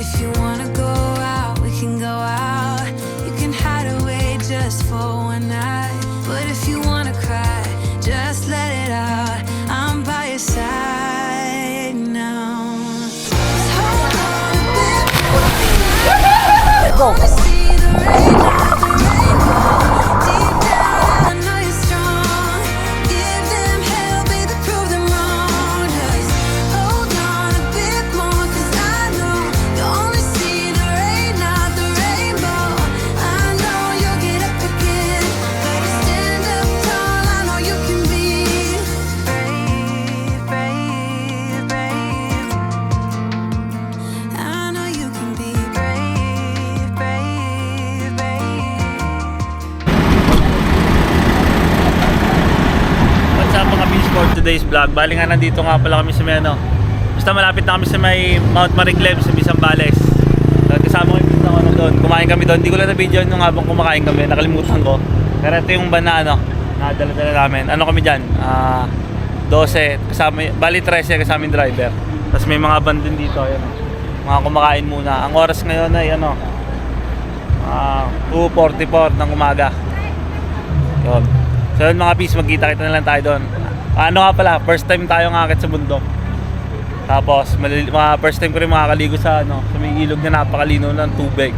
If you wanna go out, we can go out. You can hide away just for one night. But if you wanna cry, just let it out. I'm by your side now. Just hold on a bit more. Only see the rain, not the rainbow. Deep down, I know you're strong. Give them hell, baby, prove them wrong. Just hold on a bit more, 'cause I know you only see the rain, not the rainbow. I know you'll get up again. Better stand up tall, I know you can be brave, brave, brave. I know you can be brave, brave, brave. What's up mga Beast for today's vlog? Bali nga nandito nga pala kami sa may ano. Basta malapit na kami sa may Mount Mariclem sa Visambales. Kasama ko yung pinsan ko na doon. Kumain kami doon. Hindi ko lang na video nung habang kumakain kami. Nakalimutan ko. Pero ito yung van na ano. Nadala-dala namin. Ano kami dyan? 12. Kasama, bali 13 kasama yung driver. Tapos may mga van din dito. Ayan, mga kumakain muna. Ang oras ngayon ay ano. 2:44 ng umaga. Yun. So yun mga peace, magkita-kita na lang tayo doon. Ano nga pala, first time tayo ngakit sa bundok. Tapos first time ko rin makakaligo sa ano, sa may ilog na napakalino ng tubig.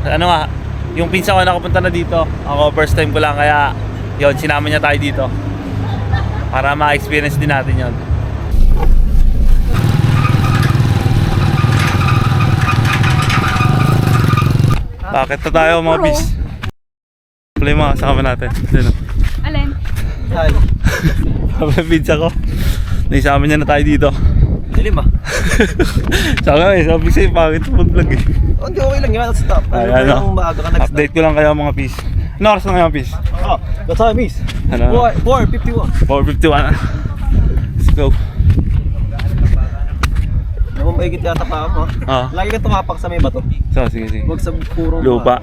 Ano nga, yung pinsan ko nakapunta na dito. Ako first time ko lang, kaya yun, sinama niya tayo dito. Para ma-experience din natin yun. Bakit na tayo mga peace? Pala yung mga kasama natin. Dito. Alin? Hi. Sabi ng pizza ko, naisama niya na tayo dito. Dilim ah. Sabi sa'yo, pangit mag-vlog eh. Oh, hindi okay lang yan. Stop. Ay, Ano ano? yung maaga ka nag-stop? Update ko lang kayo mga peace. Ano oras na ngayon peace? Oh, that's how I miss. Ano? 4:51. 4:51. Let's go. Namamaigit yata pa mo. Lagi ka tumapak sa may bato. So, sige. Huwag sa purong Lupa.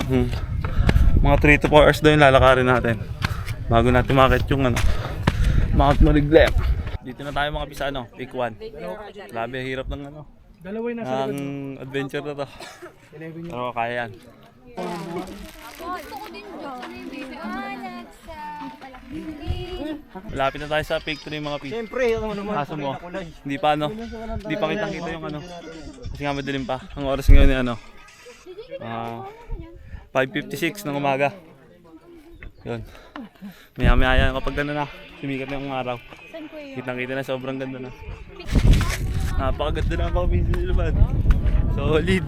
Mga 3 to 4 hours daw yung lalakarin natin. Bago natin makakit yung ano, Mount Mariclem. Dito na tayo mga pisa, ano, Pick 1. Grabe, hirap ng ano. Ang adventure na to. Pero kaya yan. Gusto ko din doon. Malapit na tayo sa Pick 3 mga pisa. Siyempre, ano naman. Kaso mo, hindi pa ano, hindi pa kitang-kita yung ano. Kasi nga madilim pa. Ang oras ngayon ay ano, 5:56 ng umaga. Yun. Maya-maya yan kapag ganda na, sumikat na yung araw. Kitang-kita na, sobrang ganda na. Napakaganda na ang pang-busy naman. Solid.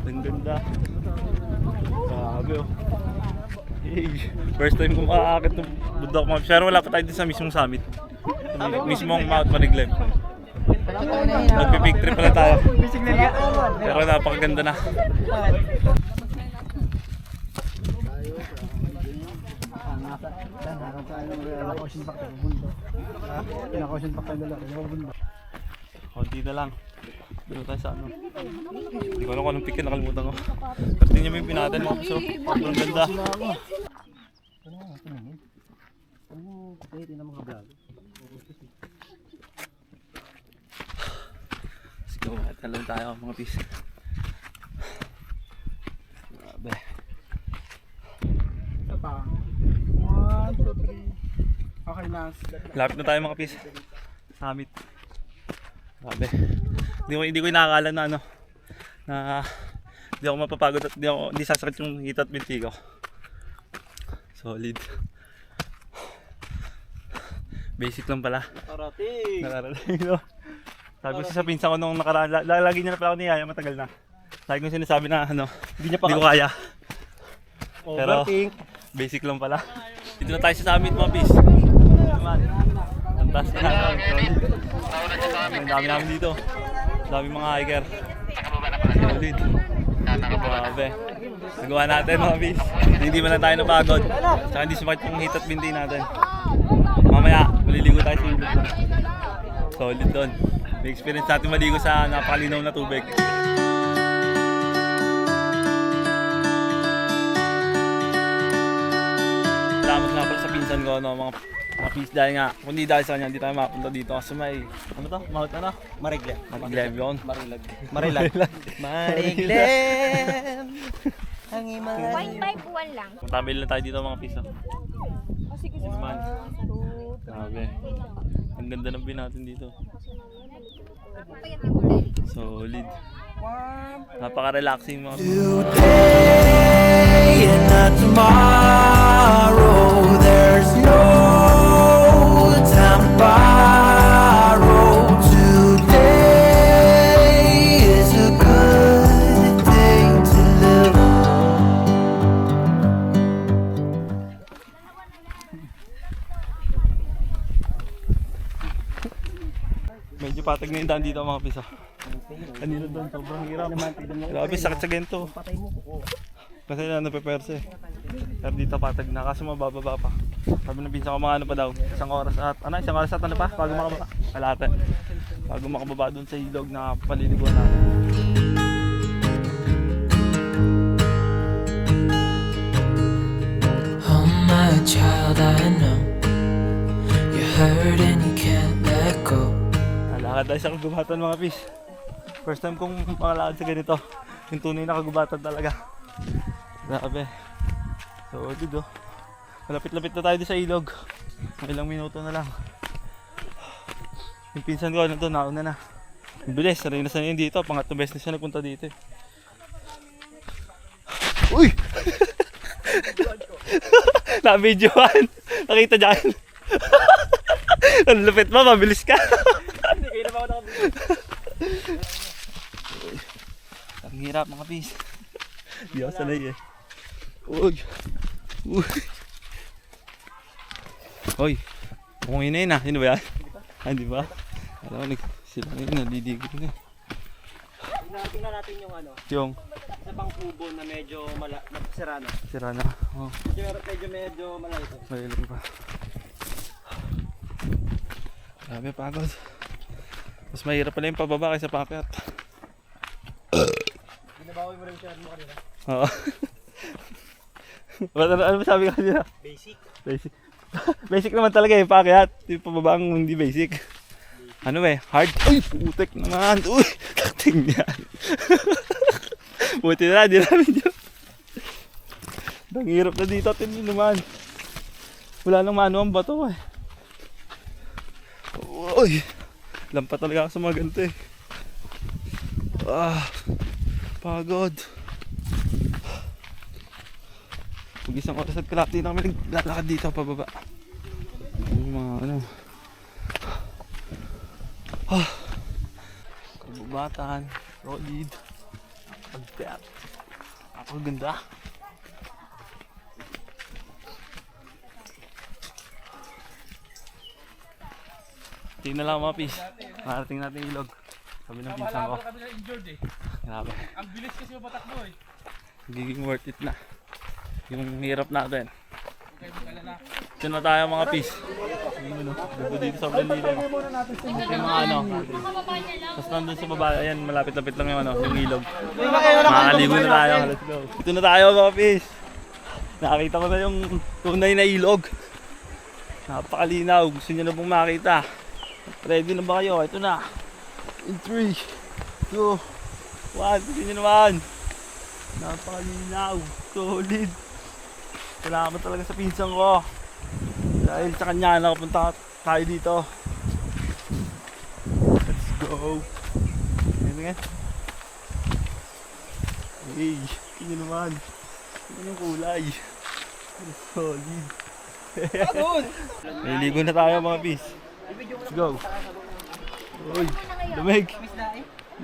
Ang ganda. Grabe oh. Hey, first time ko makakakit ng bundok mga. Pero wala pa tayo din sa mismong summit. Mismong Mount Mariclem. Nagpipick trip pala tayo. Pero napakaganda na. Konti na lang. Dito tayo sa ano. Hindi ko alam kung anong pick, nakalimutan ko. Pero tingnan mo yung pinatan mo. So, sobrang ganda. Let's go. At talon tayo mga pis. Grabe. 1, 2, 3. Okay na. Lapit na tayo mga pis. Summit. Grabe. Hindi ko inakala na ano, na hindi ako mapapagod at hindi sasakit yung hita at binti ko. Solid. Basic lang pala. Nakarating no? Sabi ko sa pinsan ko nung nakaraan, lagi niya na pala ako niyaya, matagal na. Lagi ko sinasabi na ano, hindi ko kaya. Pero basic lang pala. Dito na tayo sa summit mga bis. Ang taas na ang dami namin dito. Dami mga hiker. Solid. Grabe. Nagawa natin mga bis. Hindi man lang tayo napagod. Tsaka hindi sumakit yung hit at binti natin. Mamaya, maliligo tayo sa ilog. Solid doon. May experience natin maligo sa napakalinaw na tubig. Salamat nga pala sa pinsan ko, no, mga Mga peace dahil nga, kung di dahil sa kanya, hindi tayo makapunta dito kasi may, ano to? Mount ano? Marigla. Mariglev yun. Marilag. Mariglem. Ang Himalaya. 0.5 lang. Matambil na tayo dito mga peace. Sige man. Grabe. Ang ganda ng view natin dito. Solid. Napaka-relaxing mga Today and not tomorrow. There's no time to borrow. Today is a good day to live. medyo patag na yung daan dito mga pisa. Kanina doon, sobrang hirap. Grabe, sakit sa gento. Kasi na napeperse. Pero dito patag na, kaso mabababa pa. Sabi ng pinsan ko mga ano pa daw, isang oras at ano pa, bago makababa. Kalate. Bago makababa doon sa ilog na paliliguan natin. Oh my child, I know you're hurt and you can't let go. Lakad tayo sa kagubatan mga pis. First time kong makalakad sa ganito. Yung tunay na kagubatan talaga. Grabe. So dito, malapit-lapit na tayo sa ilog. Mga ilang minuto na lang. Yung pinsan ko ano to, nauna na. Ang bilis, sanay na sanay dito. Pangatlong beses na siya nagpunta dito eh. Uy! Na-videoan. Nakita dyan. Ang lupit mo, mabilis ka. Hindi kayo na ba ako nakabili? Ang hirap mga pis. Hindi ako sanay eh. Uy! Uy! Hoy! Kung yun na yun ah. Yun ba yan? Ah, di ba? Alam mo, sila na yun, naliligo na. Tingnan natin yung ano, Yung isa pang kubo na medyo sira na. sira na. Oh, Medyo malayo ito. mahilig pa. Grabe, pagod. Mas mahirap pala yung pababa kaysa paakyat. Binabawi mo rin siya mo kanina. Oo. Ano sabi ka kanina? Basic. Basic. Basic naman talaga yung paakyat. Yung pababa ang hindi basic. Ano eh? Hard? Uy! Putek naman! Uy! Kakting yan! Buti na, di namin yun. Ang hirap na dito. Tindi naman. Wala nang mano ang bato eh. Uy! Lampa talaga ako sa mga ganito eh. Ah! Pagod. Mag-isang oras at kalahati na kami naglalakad dito pababa. Yung mga ano. Kagubatan, solid, pagpiyat, ako ganda. Tingnan lang mga pis, marating natin ilog. Sabi ng pinsan ko. Grabe. Ang bilis kasi mapatakbo eh. Giging worth it na. Yung hirap natin. Ito na tayo mga pis. Dito dito sa Blandila. Yung mga ano. Tapos nandun sa baba, ayan malapit-lapit lang yung ano, yung ilog. Makakaligo na tayo. Let's go. Ito na tayo mga pis. Nakakita ko na yung tunay na ilog. Napakalinaw. Gusto nyo na pong makita. Ready na ba kayo? Ito na. In 3, 2, 1. Gusto nyo naman. Napakalinaw. Solid. Salamat talaga sa pinsan ko. Dahil sa kanya nakapunta tayo dito. Let's go. Ayan nga. Hey, yun naman. Yun yung kulay. Solid. Naliligo na tayo mga bis. Let's go. Uy, lamig.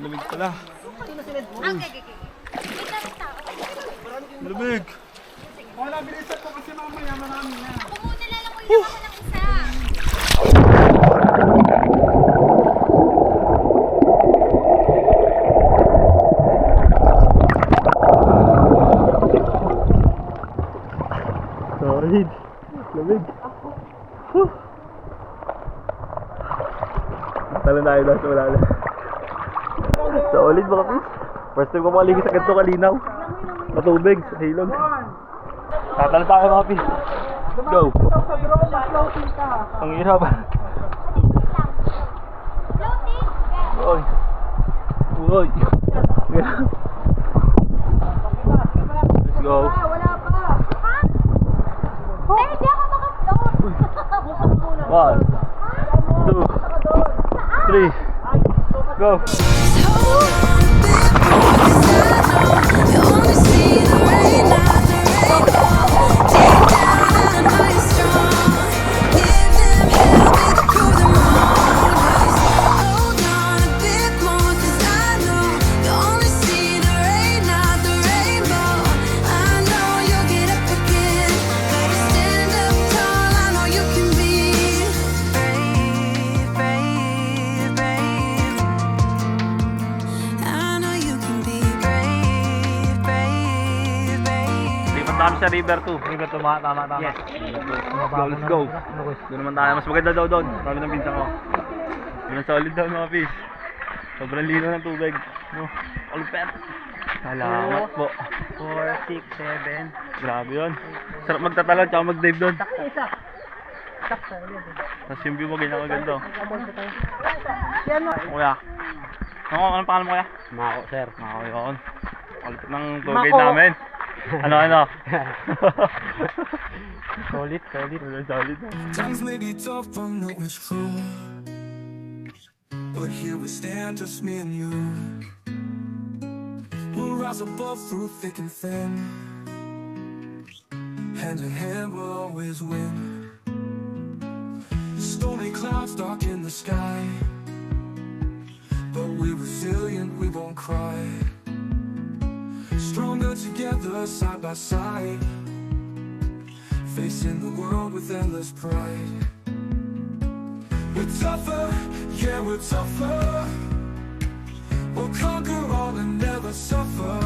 Lamig pala. Lamig. Wala, bilisan ko kasi mamaya marami na. Ako muna lalangoy lang ako ng isa. Solid. Lamig. Tala na tayo sa malalim. Solid mga pis. First time ko makaligo sa ganito kalinaw. Matubig sa hilog. Tatalo tayo mga pis. Go! Ang hirap. Uy! Uy! Let's go! Wala pa. Ha? Hindi ako maka-float. 1, 2, 3, go! You only see the rain, not the rainbow. Deep down, I know you're strong. Give them hell, baby, prove them wrong. Hold on a bit more, 'cause I know you only see the rain, not the rainbow. I know you'll get up again. Better stand up tall, I know you can be brave, brave, brave. I know you can be brave, brave, brave. Lipat namin sa River 2. River 2, tama. Yes. Let's go. Doon naman tayo. Mas maganda daw doon. Sabi ng pinsan ko. Doon solid daw mga fish. Sobrang lino ng tubig. No. Alpet. Salamat po. 4, 6, 7. Grabe yun. Sarap magtatalon tsaka mag-dive doon. Isa. Tapos yung view mo ganyan kaganda. Kuya. Anong pangalan mo kuya? Mako, sir. Mako yun. Alpet ng tour guide namin. Ano? Solid. Solid. Times may be tough, I know it's true. But here we stand, just me and you. We'll rise above through thick and thin. Hand in hand, we'll always win. Stormy clouds dark in the sky, but we're resilient, we won't cry. Stronger together, side by side, facing the world with endless pride. We're tougher, yeah, we're tougher. We'll conquer all and never suffer.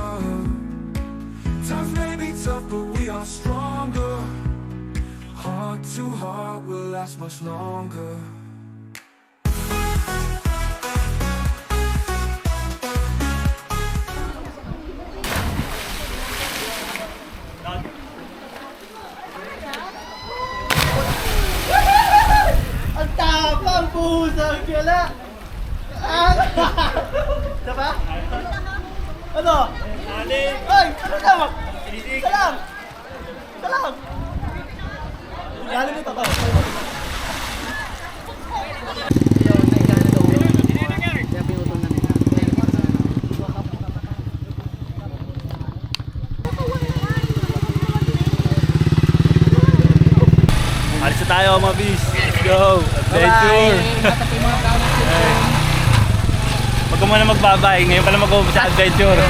Times may be tough, but we are stronger. Heart to heart will last much longer. Ang tapang pusang kila! Diba? Ano? Ay! Ano ka? Isa lang! Galing mo ito to. Alis na tayo mga bis. Let's go. Adventure. Huwag ka muna magbabay. Ngayon pala mag-umpisa sa adventure.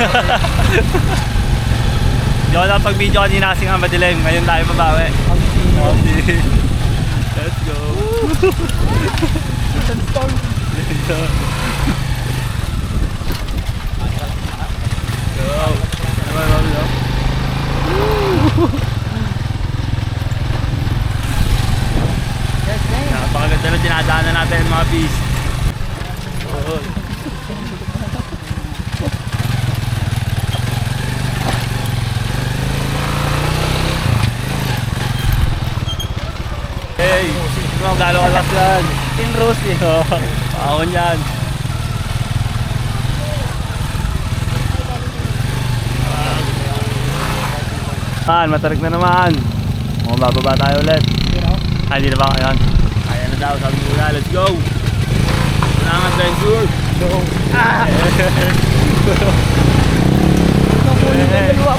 Hindi ako nakapag-video kanina kasi nga madilim. Ngayon tayo babawi. Let's go. Napakaganda na dinadaanan natin mga bis. Hey, mga galo ka lang yan. Tin Rose eh. Paon yan. Matarik na naman. Bababa tayo ulit. Hindi na ba? Ayan. Kaya na daw, sabi ko na, let's go! Wala ang adventure! Go!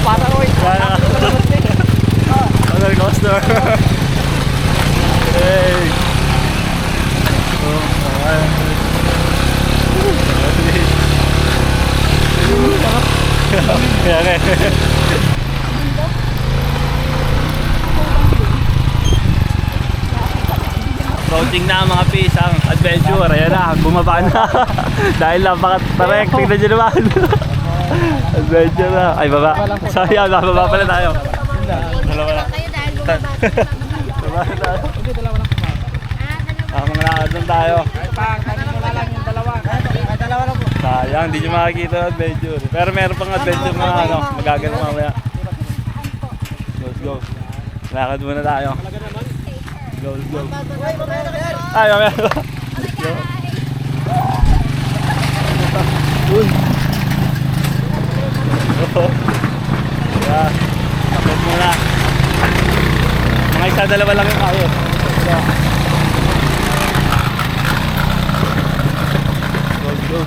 Para ko eh. Roller coaster! Hey! Kaya nga Approaching na mga pis ang adventure. Ayan na, bumaba na. Dahil napaka-tarek. Tignan nyo naman. Adventure na. Ay, baba. Sayang, bababa pala tayo. Dalawa na. Kayo dahil bumaba. Baba na tayo. Mga lakad lang tayo. Sayang, hindi nyo makikita ang adventure. Pero meron pang adventure na magagano mamaya. Let's go. Lakad muna tayo. Go, let's go. Ay, mamaya. Uy. Yeah. Takot muna. Mga isa, dalawa lang yung kayo. Go.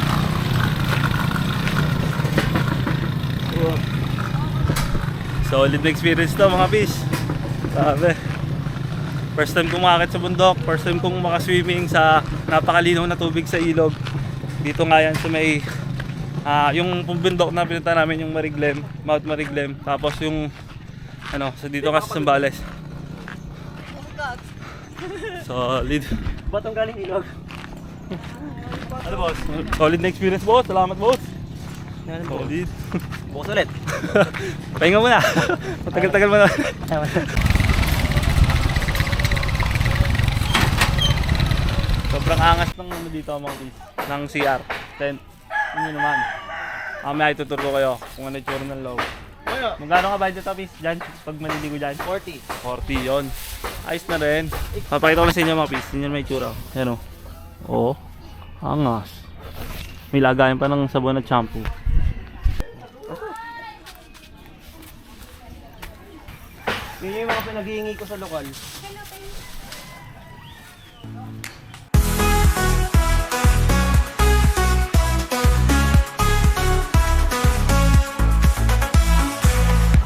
Solid na experience to mga bis. Sabi. First time kong makakit sa bundok, first time kong makaswimming sa napakalinaw na tubig sa ilog. Dito nga yan sa may yung bundok na pinunta namin, yung Mariglem, Mount Mariglem. Tapos yung ano, sa dito nga sa Zambales. Solid. Batong galing ilog. Ano boss? Solid na experience boss. Salamat boss. Solid. Bukas ulit. Pahinga muna. Matagal-tagal mo na. Sobrang angas ng ano dito mga bis. Ng CR. Tent. Yun yun naman. Mamaya ituturo kayo kung ano yung tsura ng loob. Magkano ka budget tapis dyan? Pag maliligo dyan? 40. 40 yon. Ayos na rin. Papakita ko na sa inyo mga pis. Yun may tsura. Yan o. Oo. Angas. May lagayan pa ng sabon at shampoo. Yun yung mga pinag-iingi ko sa lokal.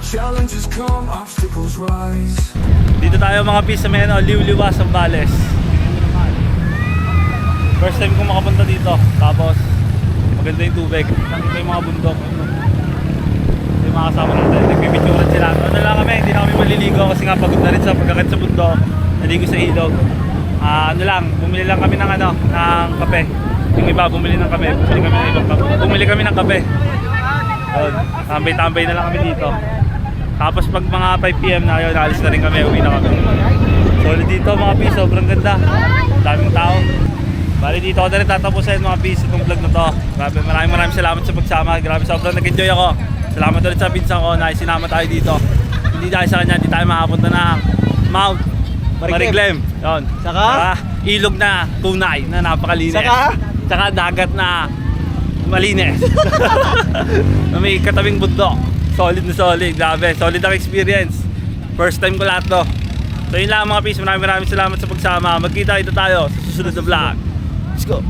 Challenges come, obstacles rise. Dito tayo mga pis sa may Liwliwa, Zambales. First time kong makapunta dito. Tapos maganda yung tubig. Nakita yung mga bundok. Yung mga kasama natin, nagpipicturan sila. Ano lang kami, hindi na kami maliligo kasi nga pagod na rin sa pagkakit sa bundok. Naligo sa ilog. Ano lang, bumili lang kami ng ano, ng kape. Yung iba bumili ng kape, bumili kami ng kape. Yun, tambay-tambay na lang kami dito. Tapos pag mga 5 PM na yun, alis na rin kami, uwi na kami. Solid dito mga pis, sobrang ganda. Daming tao. Bali dito ako na rin tatapusin mga pis itong vlog na to. Grabe, maraming salamat sa pagsama. Grabe, sobrang nag-enjoy ako. Salamat ulit sa pinsan ko na isinama tayo dito. Hindi dahil sa kanya, hindi tayo makapunta ng Mount Mariglem. Yun. Saka? Ilog na tunay na napakalinis. Saka dagat na malinis. Na may katabing bundok. Solid na solid. Grabe, solid ang experience. First time ko lahat to. So yun lang mga pis. Maraming salamat sa pagsama. Magkita ito tayo sa susunod na vlog. Let's go.